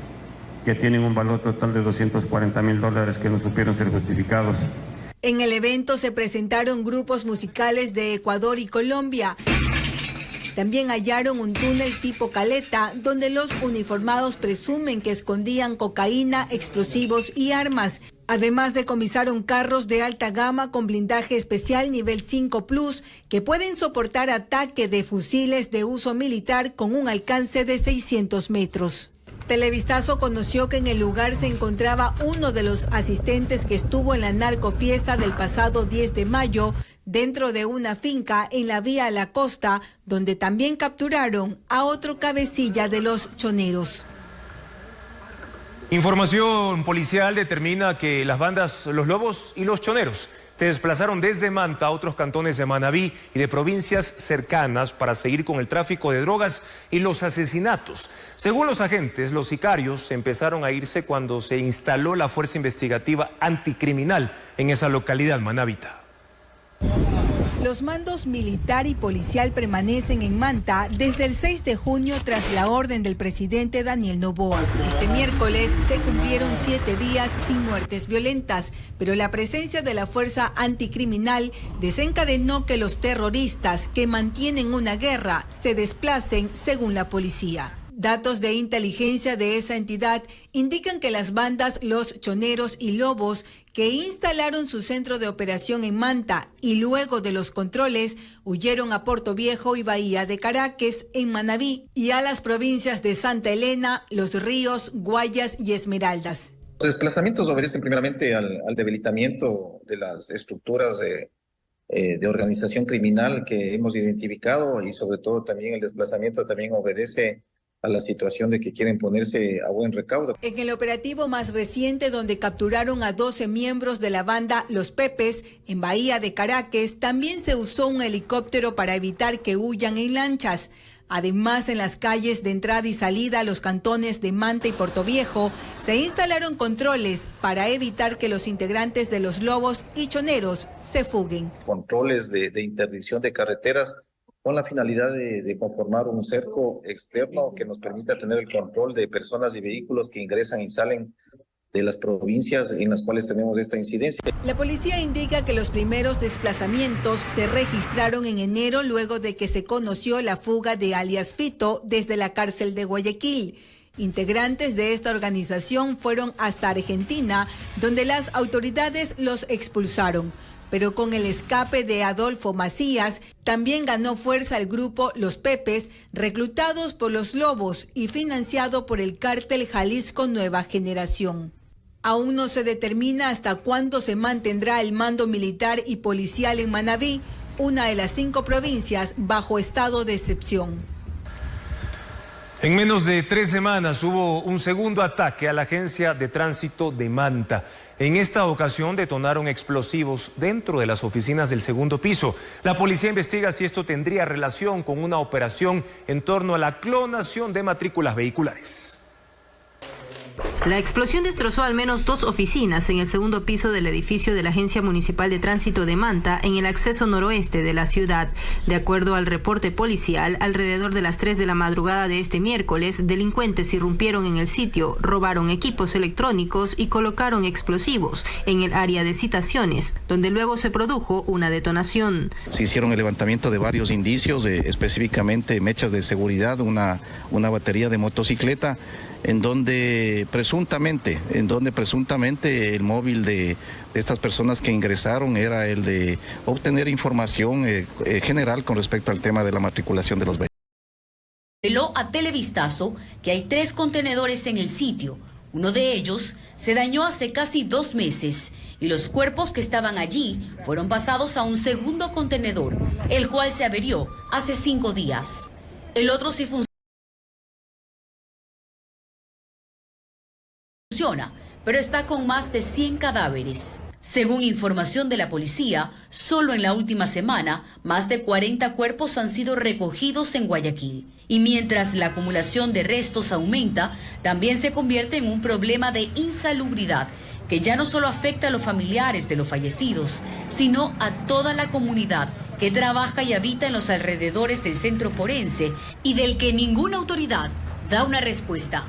que tienen un valor total de $240,000 que no supieron ser justificados. En el evento se presentaron grupos musicales de Ecuador y Colombia. También hallaron un túnel tipo caleta, donde los uniformados presumen que escondían cocaína, explosivos y armas. Además, decomisaron carros de alta gama con blindaje especial nivel 5+, que pueden soportar ataque de fusiles de uso militar con un alcance de 600 metros. Televistazo conoció que en el lugar se encontraba uno de los asistentes que estuvo en la narcofiesta del pasado 10 de mayo dentro de una finca en la vía a la costa, donde también capturaron a otro cabecilla de los choneros. Información policial determina que las bandas Los Lobos y Los Choneros se desplazaron desde Manta a otros cantones de Manabí y de provincias cercanas para seguir con el tráfico de drogas y los asesinatos. Según los agentes, los sicarios empezaron a irse cuando se instaló la Fuerza Investigativa Anticriminal en esa localidad manabita. Los mandos militar y policial permanecen en Manta desde el 6 de junio tras la orden del presidente Daniel Noboa. Este miércoles se cumplieron 7 días sin muertes violentas, pero la presencia de la fuerza anticriminal desencadenó que los terroristas que mantienen una guerra se desplacen, según la policía. Datos de inteligencia de esa entidad indican que las bandas Los Choneros y Lobos, que instalaron su centro de operación en Manta y luego de los controles huyeron a Portoviejo y Bahía de Caracas en Manabí y a las provincias de Santa Elena, Los Ríos, Guayas y Esmeraldas. Los desplazamientos obedecen primeramente al debilitamiento de las estructuras de organización criminal que hemos identificado y sobre todo también el desplazamiento también obedece a la situación de que quieren ponerse a buen recaudo. En el operativo más reciente, donde capturaron a 12 miembros de la banda Los Pepes en Bahía de Caracas, también se usó un helicóptero para evitar que huyan en lanchas. Además, en las calles de entrada y salida a los cantones de Manta y Portoviejo, se instalaron controles para evitar que los integrantes de los Lobos y Choneros se fuguen. Controles de interdicción de carreteras con la finalidad de conformar un cerco externo que nos permita tener el control de personas y vehículos que ingresan y salen de las provincias en las cuales tenemos esta incidencia. La policía indica que los primeros desplazamientos se registraron en enero luego de que se conoció la fuga de alias Fito desde la cárcel de Guayaquil. Integrantes de esta organización fueron hasta Argentina, donde las autoridades los expulsaron. Pero con el escape de Adolfo Macías, también ganó fuerza el grupo Los Pepes, reclutados por los Lobos y financiado por el cártel Jalisco Nueva Generación. Aún no se determina hasta cuándo se mantendrá el mando militar y policial en Manabí, una de las 5 provincias bajo estado de excepción. En menos de 3 semanas hubo un segundo ataque a la agencia de tránsito de Manta. En esta ocasión detonaron explosivos dentro de las oficinas del segundo piso. La policía investiga si esto tendría relación con una operación en torno a la clonación de matrículas vehiculares. La explosión destrozó al menos 2 oficinas en el segundo piso del edificio de la Agencia Municipal de Tránsito de Manta, en el acceso noroeste de la ciudad. De acuerdo al reporte policial, alrededor de las 3 de la madrugada de este miércoles, delincuentes irrumpieron en el sitio, robaron equipos electrónicos y colocaron explosivos en el área de citaciones, donde luego se produjo una detonación. Se hicieron el levantamiento de varios indicios, específicamente mechas de seguridad, una batería de motocicleta, en donde presuntamente el móvil de estas personas que ingresaron era el de obtener información general con respecto al tema de la matriculación de los vehículos. Reveló a Televistazo que hay 3 contenedores en el sitio. Uno de ellos se dañó hace casi 2 meses y los cuerpos que estaban allí fueron pasados a un segundo contenedor, el cual se averió hace 5 días. El otro sí funciona, pero está con más de 100 cadáveres. Según información de la policía, solo en la última semana, más de 40 cuerpos han sido recogidos en Guayaquil. Y mientras la acumulación de restos aumenta, también se convierte en un problema de insalubridad, que ya no solo afecta a los familiares de los fallecidos, sino a toda la comunidad que trabaja y habita en los alrededores del centro forense y del que ninguna autoridad da una respuesta.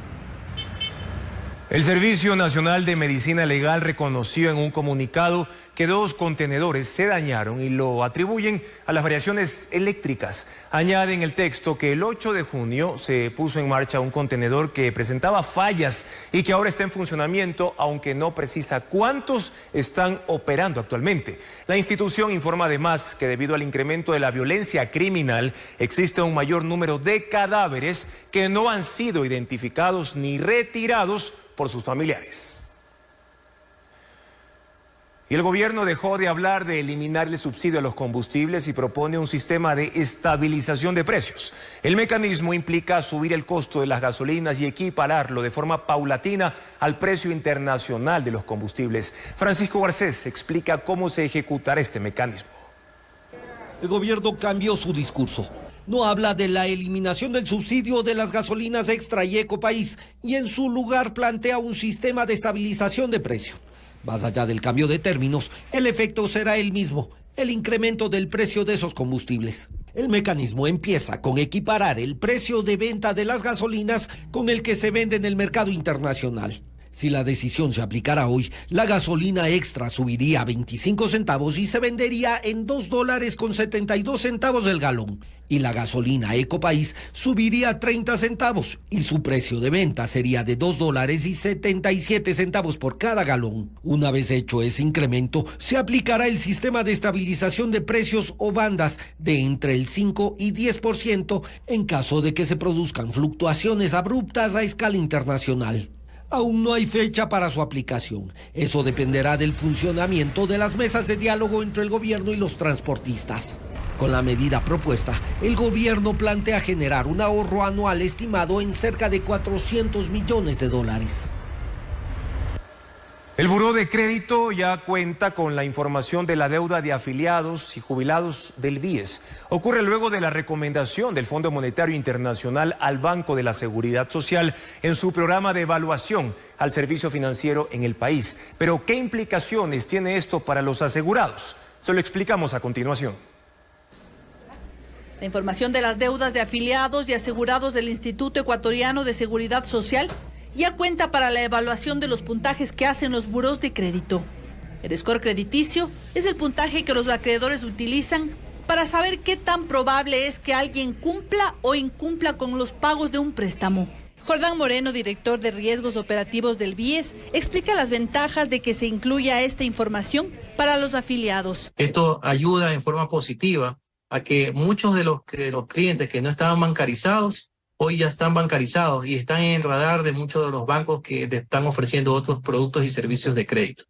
El Servicio Nacional de Medicina Legal reconoció en un comunicado que 2 contenedores se dañaron y lo atribuyen a las variaciones eléctricas. Añaden el texto que el 8 de junio se puso en marcha un contenedor que presentaba fallas y que ahora está en funcionamiento, aunque no precisa cuántos están operando actualmente. La institución informa además que debido al incremento de la violencia criminal existe un mayor número de cadáveres que no han sido identificados ni retirados por sus familiares. Y el gobierno dejó de hablar de eliminar el subsidio a los combustibles y propone un sistema de estabilización de precios. El mecanismo implica subir el costo de las gasolinas y equipararlo de forma paulatina al precio internacional de los combustibles. Francisco Garcés explica cómo se ejecutará este mecanismo. El gobierno cambió su discurso. No habla de la eliminación del subsidio de las gasolinas Extra y Ecopaís y en su lugar plantea un sistema de estabilización de precio. Más allá del cambio de términos, el efecto será el mismo, el incremento del precio de esos combustibles. El mecanismo empieza con equiparar el precio de venta de las gasolinas con el que se vende en el mercado internacional. Si la decisión se aplicara hoy, la gasolina Extra subiría a 25 centavos y se vendería en $2.72 el galón. Y la gasolina Ecopaís subiría a 30 centavos y su precio de venta sería de $2.77 por cada galón. Una vez hecho ese incremento, se aplicará el sistema de estabilización de precios o bandas de entre el 5 y 10% en caso de que se produzcan fluctuaciones abruptas a escala internacional. Aún no hay fecha para su aplicación. Eso dependerá del funcionamiento de las mesas de diálogo entre el gobierno y los transportistas. Con la medida propuesta, el gobierno plantea generar un ahorro anual estimado en cerca de $400 millones. El Buró de Crédito ya cuenta con la información de la deuda de afiliados y jubilados del BIES. Ocurre luego de la recomendación del Fondo Monetario Internacional al Banco de la Seguridad Social en su programa de evaluación al servicio financiero en el país. Pero, ¿qué implicaciones tiene esto para los asegurados? Se lo explicamos a continuación. La información de las deudas de afiliados y asegurados del Instituto Ecuatoriano de Seguridad Social ya cuenta para la evaluación de los puntajes que hacen los buros de crédito. El score crediticio es el puntaje que los acreedores utilizan para saber qué tan probable es que alguien cumpla o incumpla con los pagos de un préstamo. Jordán Moreno, director de riesgos operativos del BIES, explica las ventajas de que se incluya esta información para los afiliados. Esto ayuda en forma positiva a que muchos de los clientes que no estaban bancarizados hoy ya están bancarizados y están en el radar de muchos de los bancos que están ofreciendo otros productos y servicios de crédito.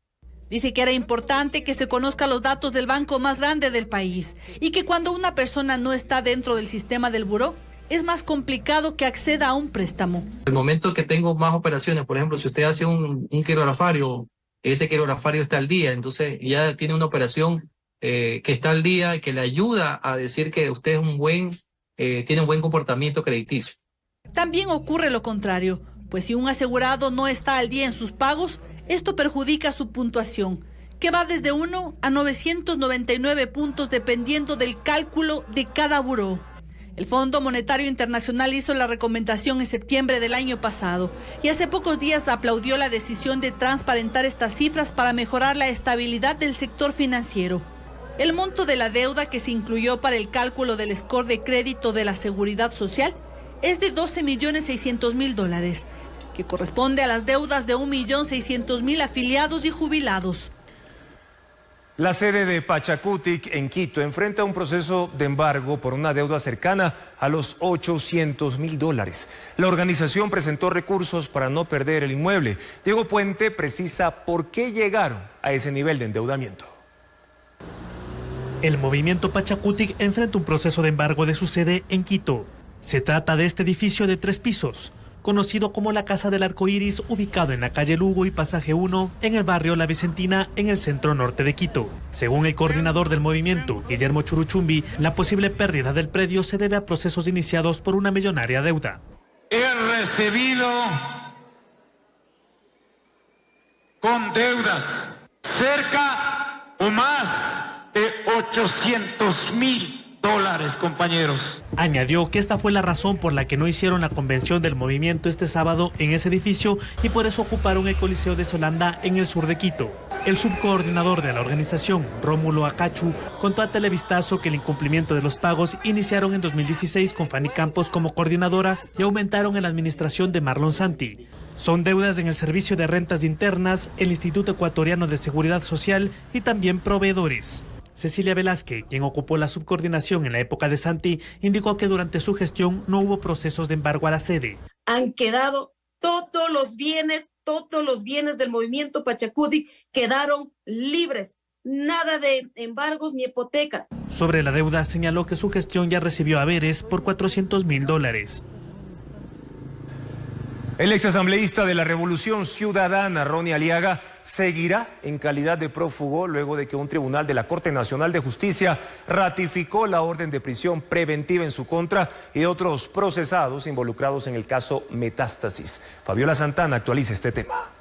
Dice que era importante que se conozcan los datos del banco más grande del país y que cuando una persona no está dentro del sistema del buró, es más complicado que acceda a un préstamo. El momento que tengo más operaciones, por ejemplo, si usted hace un quirografario, ese quirografario está al día, entonces ya tiene una operación que está al día y que le ayuda a decir que usted es tiene un buen comportamiento crediticio. También ocurre lo contrario, pues si un asegurado no está al día en sus pagos, esto perjudica su puntuación, que va desde 1 a 999 puntos dependiendo del cálculo de cada buró. El Fondo Monetario Internacional hizo la recomendación en septiembre del año pasado y hace pocos días aplaudió la decisión de transparentar estas cifras para mejorar la estabilidad del sector financiero. El monto de la deuda que se incluyó para el cálculo del score de crédito de la Seguridad Social es de $12.600.000, que corresponde a las deudas de 1.600.000 afiliados y jubilados. La sede de Pachacutic en Quito enfrenta un proceso de embargo por una deuda cercana a los $800.000. La organización presentó recursos para no perder el inmueble. Diego Puente precisa por qué llegaron a ese nivel de endeudamiento. El movimiento Pachacutic enfrenta un proceso de embargo de su sede en Quito. Se trata de este edificio de 3 pisos, conocido como la Casa del Arco Iris, ubicado en la calle Lugo y Pasaje 1, en el barrio La Vicentina, en el centro norte de Quito. Según el coordinador del movimiento, Guillermo Churuchumbi, la posible pérdida del predio se debe a procesos iniciados por una millonaria deuda. He recibido con deudas cerca o más de $800.000, compañeros. Añadió que esta fue la razón por la que no hicieron la convención del movimiento este sábado en ese edificio y por eso ocuparon el Coliseo de Solanda en el sur de Quito. El subcoordinador de la organización, Rómulo Acachu, contó a Televistazo que el incumplimiento de los pagos iniciaron en 2016 con Fanny Campos como coordinadora y aumentaron en la administración de Marlon Santi. Son deudas en el Servicio de Rentas Internas, el Instituto Ecuatoriano de Seguridad Social y también proveedores. Cecilia Velázquez, quien ocupó la subcoordinación en la época de Santi, indicó que durante su gestión no hubo procesos de embargo a la sede. Han quedado todos los bienes, todos los bienes del movimiento Pachacuti quedaron libres. Nada de embargos ni hipotecas. Sobre la deuda, señaló que su gestión ya recibió haberes por $400.000. El exasambleísta de la Revolución Ciudadana, Ronnie Aliaga, seguirá en calidad de prófugo luego de que un tribunal de la Corte Nacional de Justicia ratificó la orden de prisión preventiva en su contra y de otros procesados involucrados en el caso Metástasis. Fabiola Santana actualiza este tema.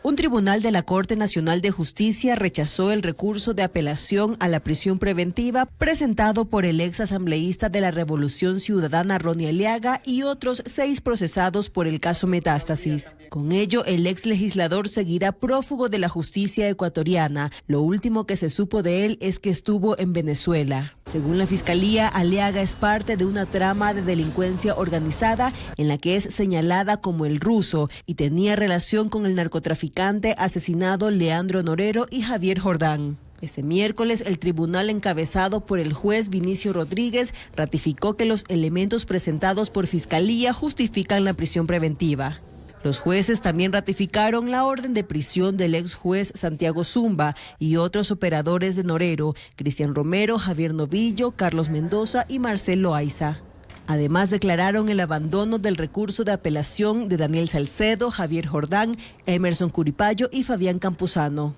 Un tribunal de la Corte Nacional de Justicia rechazó el recurso de apelación a la prisión preventiva presentado por el ex asambleísta de la Revolución Ciudadana Ronnie Aliaga y otros 6 procesados por el caso Metástasis. Con ello, el ex legislador seguirá prófugo de la justicia ecuatoriana. Lo último que se supo de él es que estuvo en Venezuela. Según la Fiscalía, Aliaga es parte de una trama de delincuencia organizada en la que es señalada como el ruso y tenía relación con el narcotraficante asesinado Leandro Norero y Javier Jordán. Este miércoles, el tribunal encabezado por el juez Vinicio Rodríguez ratificó que los elementos presentados por Fiscalía justifican la prisión preventiva. Los jueces también ratificaron la orden de prisión del ex juez Santiago Zumba y otros operadores de Norero, Cristian Romero, Javier Novillo, Carlos Mendoza y Marcelo Aiza. Además, declararon el abandono del recurso de apelación de Daniel Salcedo, Javier Jordán, Emerson Curipayo y Fabián Campuzano.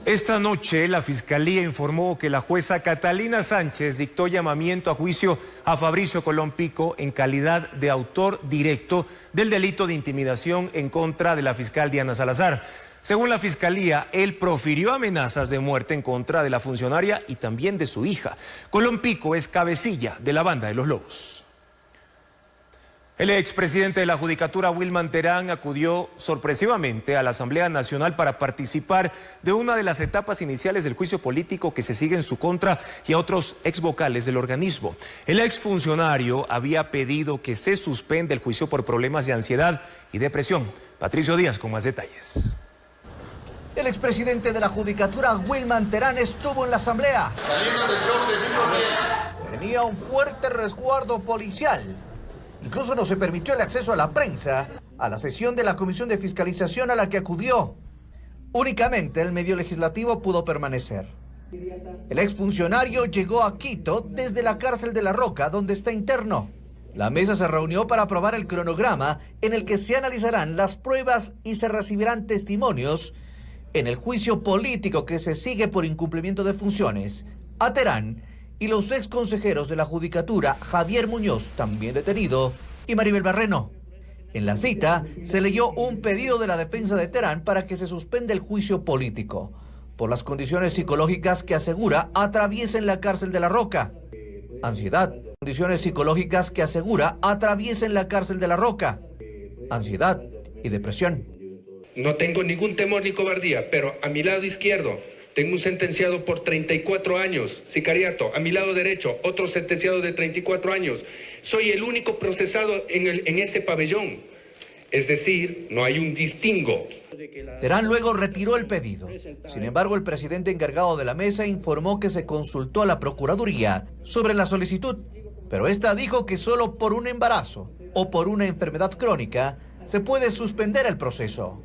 Esta noche la Fiscalía informó que la jueza Catalina Sánchez dictó llamamiento a juicio a Fabricio Colón Pico en calidad de autor directo del delito de intimidación en contra de la fiscal Diana Salazar. Según la Fiscalía, él profirió amenazas de muerte en contra de la funcionaria y también de su hija. Colón Pico es cabecilla de la banda de los Lobos. El expresidente de la Judicatura, Wilman Terán, acudió sorpresivamente a la Asamblea Nacional para participar de una de las etapas iniciales del juicio político que se sigue en su contra y a otros exvocales del organismo. El exfuncionario había pedido que se suspenda el juicio por problemas de ansiedad y depresión. Patricio Díaz con más detalles. El expresidente de la Judicatura, Wilman Terán, estuvo en la asamblea. Tenía un fuerte resguardo policial. Incluso no se permitió el acceso a la prensa a la sesión de la Comisión de Fiscalización a la que acudió. Únicamente el medio legislativo pudo permanecer. El exfuncionario llegó a Quito desde la cárcel de La Roca, donde está interno. La mesa se reunió para aprobar el cronograma en el que se analizarán las pruebas y se recibirán testimonios en el juicio político que se sigue por incumplimiento de funciones a Terán y los ex consejeros de la Judicatura, Javier Muñoz, también detenido, y Maribel Barreno. En la cita se leyó un pedido de la defensa de Terán para que se suspenda el juicio político por las condiciones psicológicas que asegura atraviesen la cárcel de La Roca. Ansiedad. Condiciones psicológicas que asegura atraviesen la cárcel de La Roca. Ansiedad y depresión. No tengo ningún temor ni cobardía, pero a mi lado izquierdo tengo un sentenciado por 34 años, sicariato. A mi lado derecho, otro sentenciado de 34 años. Soy el único procesado en ese pabellón. Es decir, no hay un distingo. Terán luego retiró el pedido. Sin embargo, el presidente encargado de la mesa informó que se consultó a la Procuraduría sobre la solicitud, pero esta dijo que solo por un embarazo o por una enfermedad crónica se puede suspender el proceso.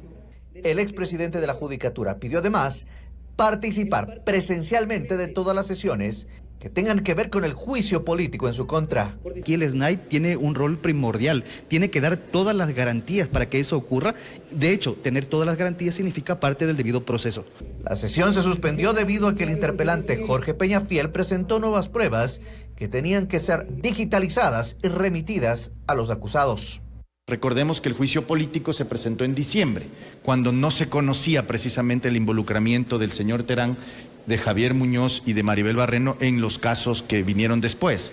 El expresidente de la Judicatura pidió además participar presencialmente de todas las sesiones que tengan que ver con el juicio político en su contra. Aquí el SNAI tiene un rol primordial, tiene que dar todas las garantías para que eso ocurra. De hecho, tener todas las garantías significa parte del debido proceso. La sesión se suspendió debido a que el interpelante Jorge Peñafiel presentó nuevas pruebas que tenían que ser digitalizadas y remitidas a los acusados. Recordemos que el juicio político se presentó en diciembre, cuando no se conocía precisamente el involucramiento del señor Terán, de Javier Muñoz y de Maribel Barreno en los casos que vinieron después.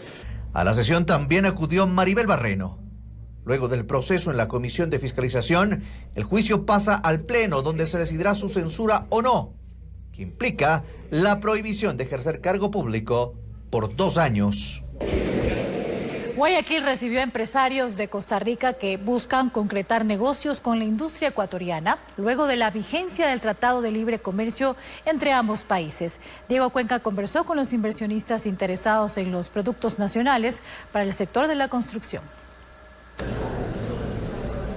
A la sesión también acudió Maribel Barreno. Luego del proceso en la Comisión de Fiscalización, el juicio pasa al Pleno, donde se decidirá su censura o no, que implica la prohibición de ejercer cargo público por 2 años. Guayaquil recibió a empresarios de Costa Rica que buscan concretar negocios con la industria ecuatoriana luego de la vigencia del Tratado de Libre Comercio entre ambos países. Diego Cuenca conversó con los inversionistas interesados en los productos nacionales para el sector de la construcción.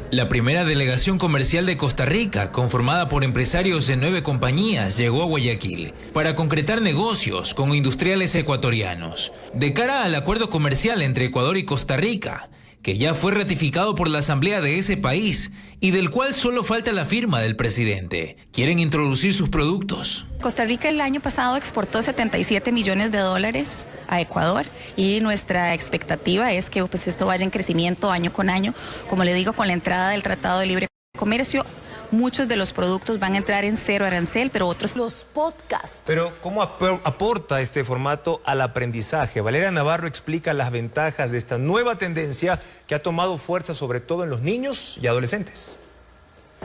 La primera delegación comercial de Costa Rica, conformada por empresarios de 9 compañías, llegó a Guayaquil para concretar negocios con industriales ecuatorianos. De cara al acuerdo comercial entre Ecuador y Costa Rica, que ya fue ratificado por la Asamblea de ese país y del cual solo falta la firma del presidente, quieren introducir sus productos. Costa Rica el año pasado exportó 77 millones de dólares a Ecuador y nuestra expectativa es que esto vaya en crecimiento año con año. Como le digo, con la entrada del Tratado de Libre Comercio, muchos de los productos van a entrar en cero arancel, pero otros... Los podcasts. Pero ¿cómo aporta este formato al aprendizaje? Valeria Navarro explica las ventajas de esta nueva tendencia que ha tomado fuerza sobre todo en los niños y adolescentes.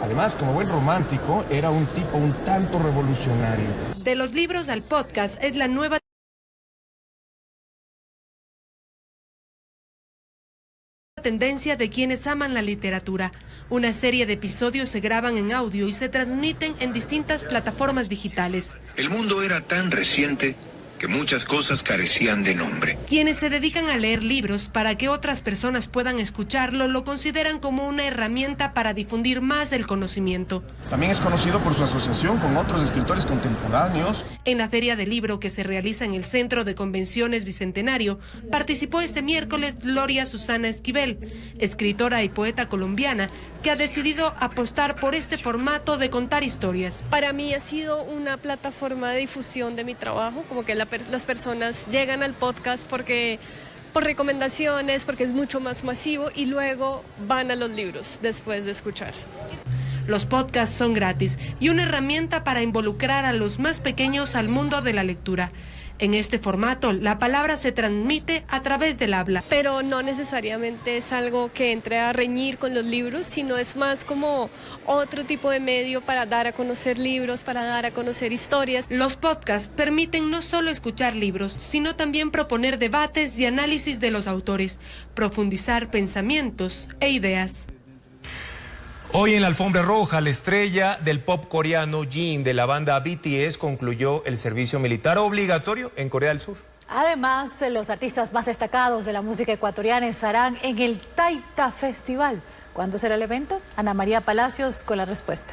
Además, como buen romántico, era un tipo un tanto revolucionario. De los libros al podcast es la nueva tendencia de quienes aman la literatura. Una serie de episodios se graban en audio y se transmiten en distintas plataformas digitales. El mundo era tan reciente que muchas cosas carecían de nombre. Quienes se dedican a leer libros para que otras personas puedan escucharlo lo consideran como una herramienta para difundir más el conocimiento. También es conocido por su asociación con otros escritores contemporáneos. En la Feria del Libro que se realiza en el Centro de Convenciones Bicentenario, participó este miércoles Gloria Susana Esquivel, escritora y poeta colombiana, que ha decidido apostar por este formato de contar historias. Para mí ha sido una plataforma de difusión de mi trabajo, como que las personas llegan al podcast por recomendaciones, porque es mucho más masivo y luego van a los libros después de escuchar. Los podcasts son gratis y una herramienta para involucrar a los más pequeños al mundo de la lectura. En este formato, la palabra se transmite a través del habla. Pero no necesariamente es algo que entre a reñir con los libros, sino es más como otro tipo de medio para dar a conocer libros, para dar a conocer historias. Los podcasts permiten no solo escuchar libros, sino también proponer debates y análisis de los autores, profundizar pensamientos e ideas. Hoy en la alfombra roja, la estrella del pop coreano Jin de la banda BTS concluyó el servicio militar obligatorio en Corea del Sur. Además, los artistas más destacados de la música ecuatoriana estarán en el Taita Festival. ¿Cuándo será el evento? Ana María Palacios con la respuesta.